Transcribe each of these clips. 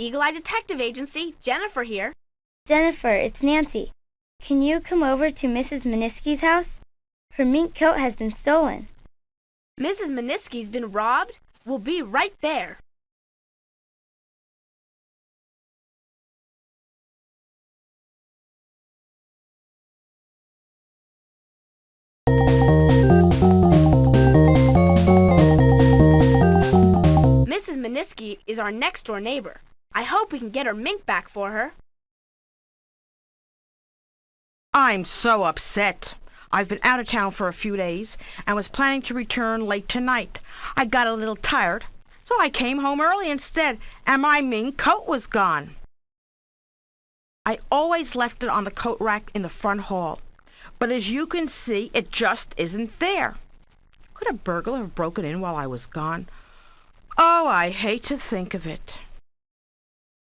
Eagle Eye Detective Agency, Jennifer here. Jennifer, it's Nancy. Can you come over to Mrs. Meniski's house? Her mink coat has been stolen. Mrs. Meniski's been robbed? We'll be right there. Mrs. Meniski is our next-door neighbor. I hope we can get her mink back for her. I'm so upset. I've been out of town for a few days and was planning to return late tonight. I got a little tired, so I came home early instead, and my mink coat was gone. I always left it on the coat rack in the front hall, but as you can see, it just isn't there. Could a burglar have broken in while I was gone? Oh, I hate to think of it.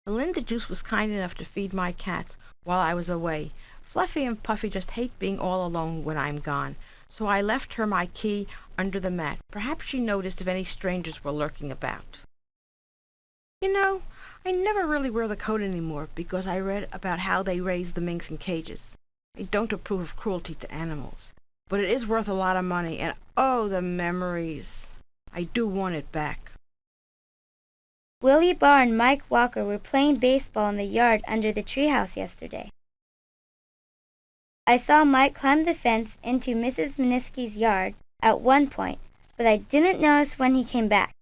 Melinda Juice was kind enough to feed my cats while I was away. Fluffy and Puffy just hate being all alone when I'm gone, so I left her my key under the mat. Perhaps she noticed if any strangers were lurking about. You know, I never really wear the coat anymore because I read about how they raise the minks in cages. I don't approve of cruelty to animals, but it is worth a lot of money, and oh, the memories. I do want it back. Willie Barr and Mike Walker were playing baseball in the yard under the treehouse yesterday. I saw Mike climb the fence into Mrs. Meniski's yard at one point, but I didn't notice when he came back.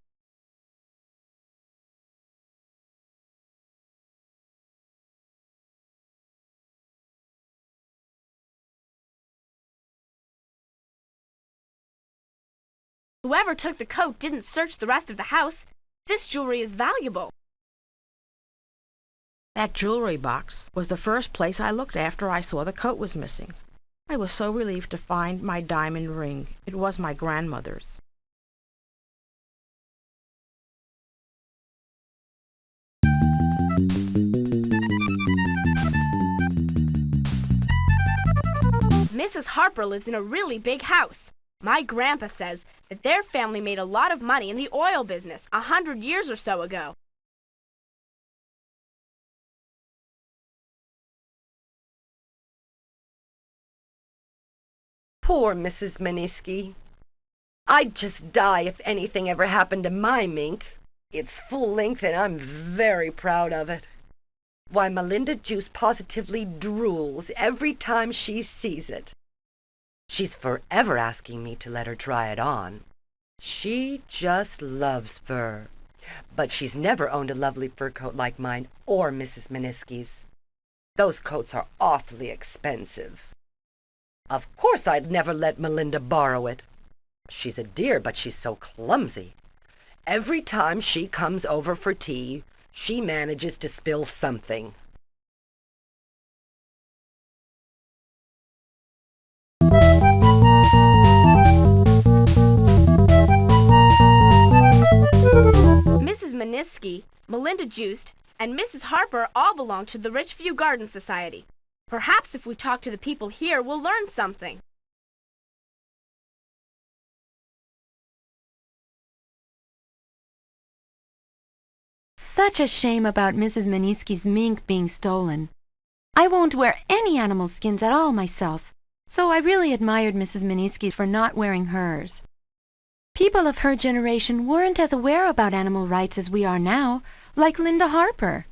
Whoever took the coat didn't search the rest of the house. This jewelry is valuable. That jewelry box was the first place I looked after I saw the coat was missing. I was so relieved to find my diamond ring. It was my grandmother's. Mrs. Harper lives in a really big house. My grandpa says that their family made a lot of money in the oil business 100 years or so ago. Poor Mrs. Meniski. I'd just die if anything ever happened to my mink. It's full length and I'm very proud of it. Why, Melinda Juice positively drools every time she sees it. She's forever asking me to let her try it on. She just loves fur. But she's never owned a lovely fur coat like mine or Mrs. Meniski's. Those coats are awfully expensive. Of course I'd never let Melinda borrow it. She's a dear, but she's so clumsy. Every time she comes over for tea, she manages to spill something. Mrs. Meniski, Melinda Juice, and Mrs. Harper all belong to the Richview Garden Society. Perhaps if we talk to the people here, we'll learn something. Such a shame about Mrs. Meniski's mink being stolen. I won't wear any animal skins at all myself, so I really admired Mrs. Meniski for not wearing hers. People of her generation weren't as aware about animal rights as we are now, like Linda Harper.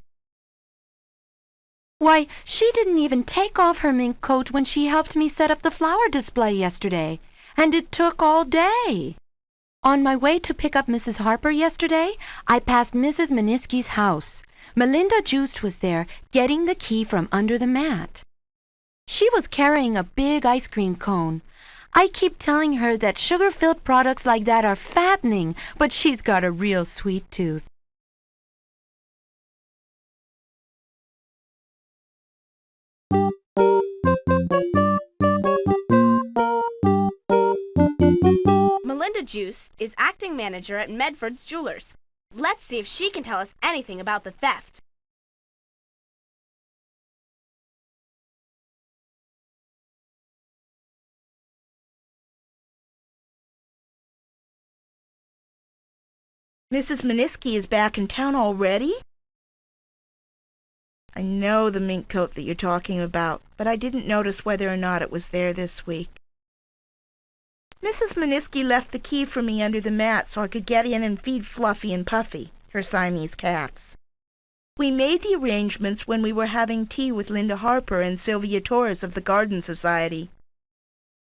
Why, she didn't even take off her mink coat when she helped me set up the flower display yesterday, and it took all day. On my way to pick up Mrs. Harper yesterday, I passed Mrs. Meniski's house. Melinda Juice was there, getting the key from under the mat. She was carrying a big ice cream cone. I keep telling her that sugar-filled products like that are fattening, but she's got a real sweet tooth. Melinda Juice is acting manager at Medford's Jewelers. Let's see if she can tell us anything about the theft. Mrs. Meniski is back in town already? I know the mink coat that you're talking about, but I didn't notice whether or not it was there this week. Mrs. Meniski left the key for me under the mat so I could get in and feed Fluffy and Puffy, her Siamese cats. We made the arrangements when we were having tea with Linda Harper and Sylvia Torres of the Garden Society.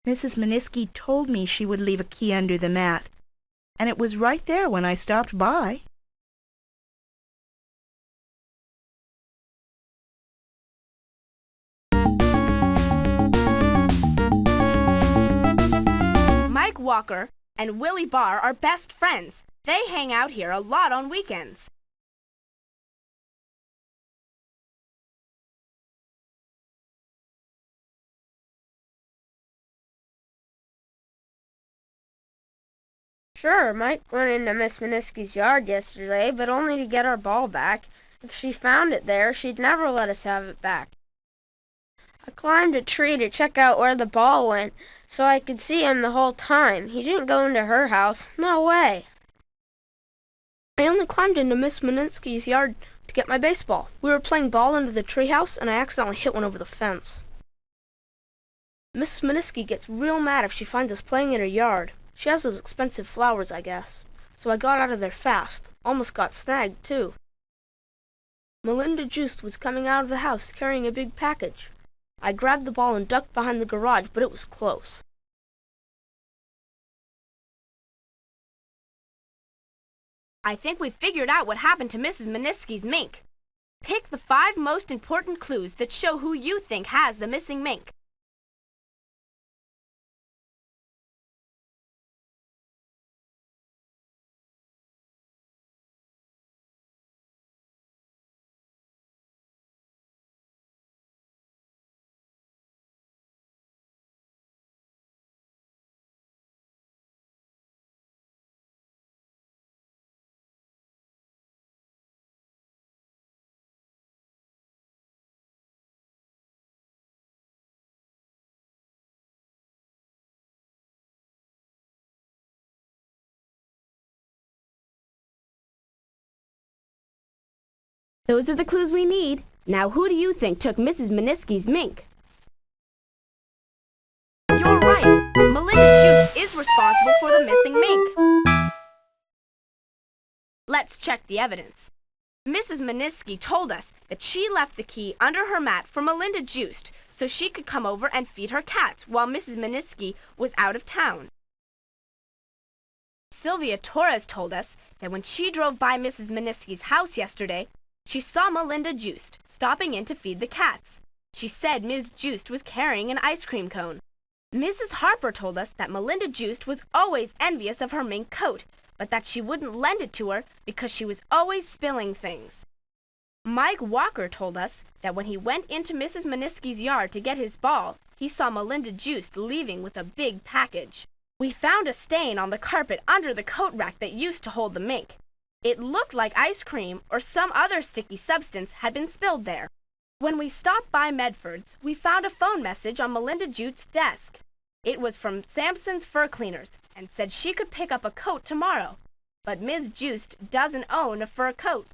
Mrs. Meniski told me she would leave a key under the mat, and it was right there when I stopped by. Mike Walker and Willie Barr are best friends. They hang out here a lot on weekends. Sure, Mike went into Miss Meniski's yard yesterday, but only to get our ball back. If she found it there, she'd never let us have it back. I climbed a tree to check out where the ball went, so I could see him the whole time. He didn't go into her house. No way. I only climbed into Miss Meniski's yard to get my baseball. We were playing ball under the treehouse, and I accidentally hit one over the fence. Miss Meniski gets real mad if she finds us playing in her yard. She has those expensive flowers, I guess. So I got out of there fast. Almost got snagged, too. Melinda Joost was coming out of the house carrying a big package. I grabbed the ball and ducked behind the garage, but it was close. I think we figured out what happened to Mrs. Meniski's mink. Pick the 5 most important clues that show who you think has the missing mink. Those are the clues we need. Now who do you think took Mrs. Meniski's mink? You're right. Melinda Joost is responsible for the missing mink. Let's check the evidence. Mrs. Meniski told us that she left the key under her mat for Melinda Joost so she could come over and feed her cats while Mrs. Meniski was out of town. Sylvia Torres told us that when she drove by Mrs. Meniski's house yesterday, she saw Melinda Joost stopping in to feed the cats. She said Ms. Joost was carrying an ice cream cone. Mrs. Harper told us that Melinda Joost was always envious of her mink coat, but that she wouldn't lend it to her because she was always spilling things. Mike Walker told us that when he went into Mrs. Meniski's yard to get his ball, he saw Melinda Joost leaving with a big package. We found a stain on the carpet under the coat rack that used to hold the mink. It looked like ice cream or some other sticky substance had been spilled there. When we stopped by Medford's, we found a phone message on Melinda Joost's desk. It was from Sampson's Fur Cleaners and said she could pick up a coat tomorrow. But Ms. Joost doesn't own a fur coat.